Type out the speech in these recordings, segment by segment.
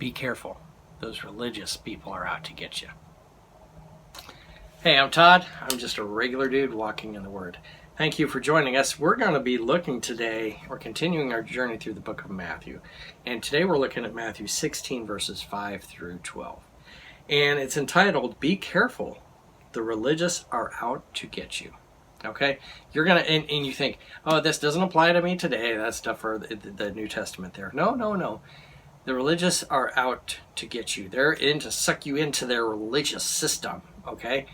be careful. Those religious people are out to get you. Hey, I'm Todd. I'm just a regular dude walking in the Word. Thank you for joining us. We're going to be looking today, we're continuing our journey through the book of Matthew. And today we're looking at Matthew 16, verses 5 through 12. And it's entitled, Be Careful, the Religious Are Out to Get You. Okay? You're going to, and you think, oh, this doesn't apply to me today. That's stuff for the New Testament there. No. The religious are out to get you. They're in to suck you into their religious system. Okay?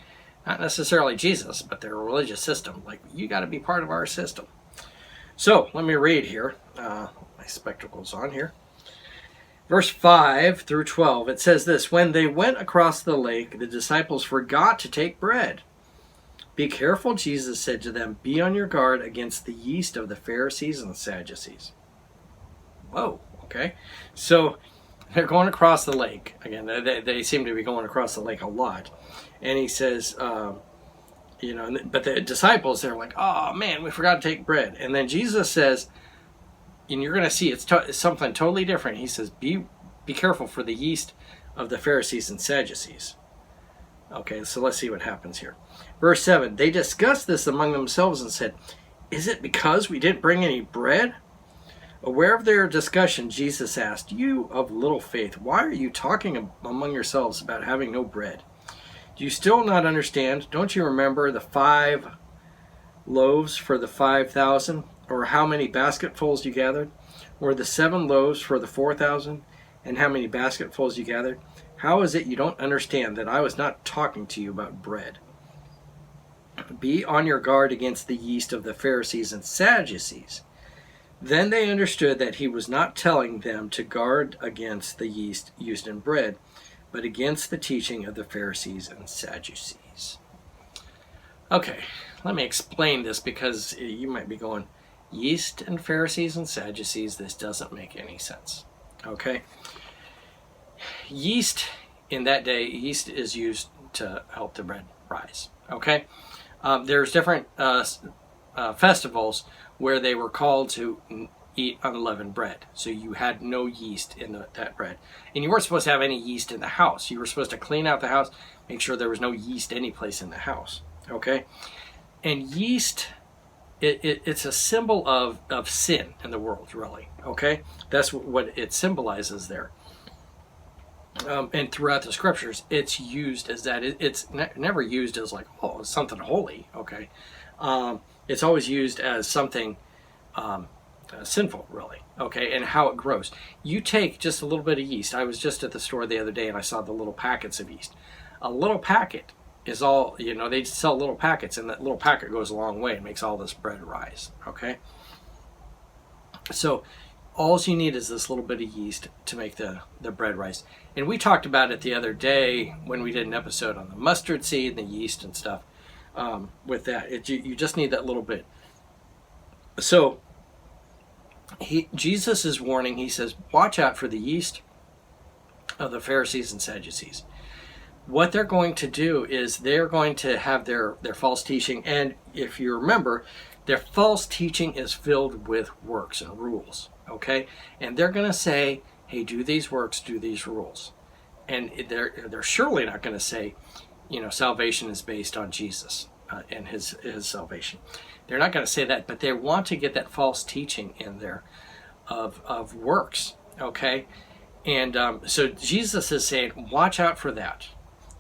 Not necessarily Jesus, but their religious system. Like, you got to be part of our system. So, let me read here. My spectacles on here. Verse 5 through 12, it says this, When they went across the lake, the disciples forgot to take bread. Be careful, Jesus said to them, be on your guard against the yeast of the Pharisees and the Sadducees. Whoa, okay. So, they're going across the lake. Again, they seem to be going across the lake a lot. And he says, but the disciples, they're like, oh man, we forgot to take bread. And then Jesus says, and you're going to see it's something totally different. He says, be careful for the yeast of the Pharisees and Sadducees. Okay, so let's see what happens here. Verse 7, they discussed this among themselves and said, is it because we didn't bring any bread? Aware of their discussion, Jesus asked, you of little faith, why are you talking among yourselves about having no bread? Do you still not understand? Don't you remember the 5 loaves for the 5,000? Or how many basketfuls you gathered? Or the 7 loaves for the 4,000? And how many basketfuls you gathered? How is it you don't understand that I was not talking to you about bread? Be on your guard against the yeast of the Pharisees and Sadducees. Then they understood that he was not telling them to guard against the yeast used in bread, but against the teaching of the Pharisees and Sadducees. Okay, let me explain this because you might be going, yeast and Pharisees and Sadducees, this doesn't make any sense. Okay? Yeast, in that day, yeast is used to help the bread rise. Okay? There's different festivals where they were called to eat unleavened bread. So you had no yeast in that bread. And you weren't supposed to have any yeast in the house. You were supposed to clean out the house, make sure there was no yeast any place in the house. Okay? And yeast, it's a symbol of sin in the world, really. Okay? That's what it symbolizes there. And throughout the scriptures, it's used as that. It's never used as like, oh, it's something holy. Okay? It's always used as something sinful, really. Okay, and how it grows. You take just a little bit of yeast. I was just at the store the other day and I saw the little packets of yeast. A little packet is all, they sell little packets, and that little packet goes a long way and makes all this bread rise. Okay, so all you need is this little bit of yeast to make the bread rise. And we talked about it the other day when we did an episode on the mustard seed and the yeast and stuff. With that, you just need that little bit. So Jesus is warning. He says, watch out for the yeast of the Pharisees and Sadducees. What they're going to do is they're going to have their false teaching. And if you remember, their false teaching is filled with works and rules. Okay? And they're going to say, hey, do these works, do these rules. And they're surely not going to say, salvation is based on Jesus and his salvation. They're not going to say that, but they want to get that false teaching in there of works, okay? And so Jesus is saying, watch out for that,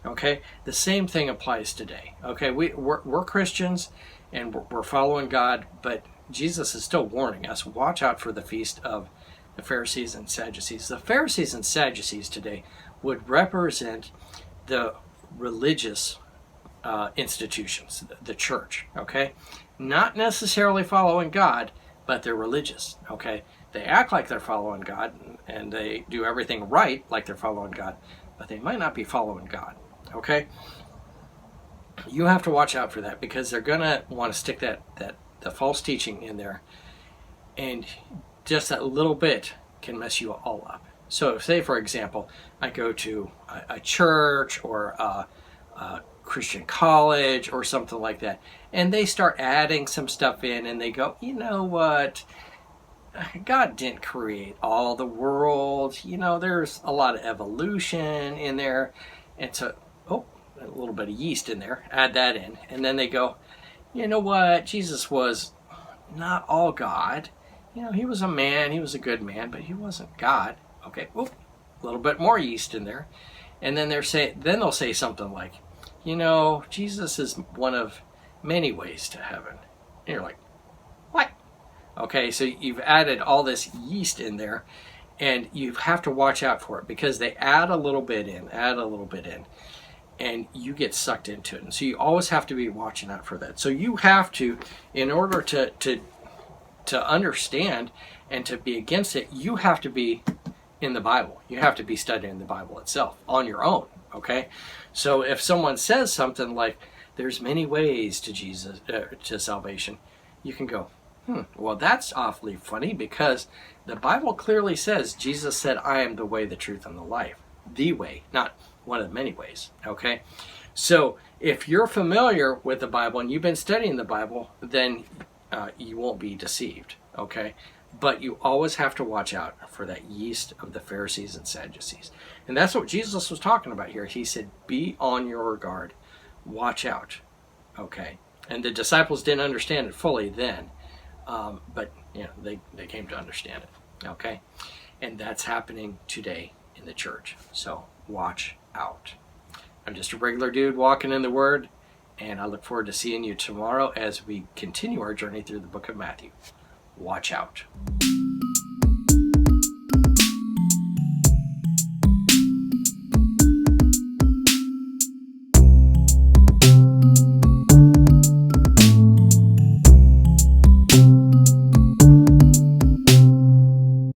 okay? The same thing applies today, okay? We're Christians and we're following God, but Jesus is still warning us, watch out for the feast of the Pharisees and Sadducees. The Pharisees and Sadducees today would represent the religious institutions, the church, okay? Not necessarily following God, but they're religious, okay? They act like they're following God, and they do everything right like they're following God, but they might not be following God, okay? You have to watch out for that, because they're going to want to stick the false teaching in there, and just that little bit can mess you all up. So say, for example, I go to a church or a Christian college or something like that, and they start adding some stuff in, and they go, you know what, God didn't create all the world. There's a lot of evolution in there. And so, a little bit of yeast in there, add that in. And then they go, you know what? Jesus was not all God. He was a man, he was a good man, but he wasn't God. Okay, a little bit more yeast in there. And then they'll say something like, Jesus is one of many ways to heaven. And you're like, what? Okay, so you've added all this yeast in there, and you have to watch out for it because they add a little bit in, and you get sucked into it. And so you always have to be watching out for that. So you have to, in order to understand and to be against it, you have to be in the Bible. You have to be studying the Bible itself on your own, okay? So if someone says something like, there's many ways to Jesus, to salvation, you can go, well, that's awfully funny because the Bible clearly says, Jesus said, I am the way, the truth, and the life. The way, not one of the many ways, okay? So if you're familiar with the Bible and you've been studying the Bible, then you won't be deceived, okay? But you always have to watch out for that yeast of the Pharisees and Sadducees. And that's what Jesus was talking about here. He said, be on your guard. Watch out, okay? And the disciples didn't understand it fully then, but they came to understand it, okay? And that's happening today in the church. So watch out. I'm just a regular dude walking in the Word, and I look forward to seeing you tomorrow as we continue our journey through the book of Matthew. Watch out.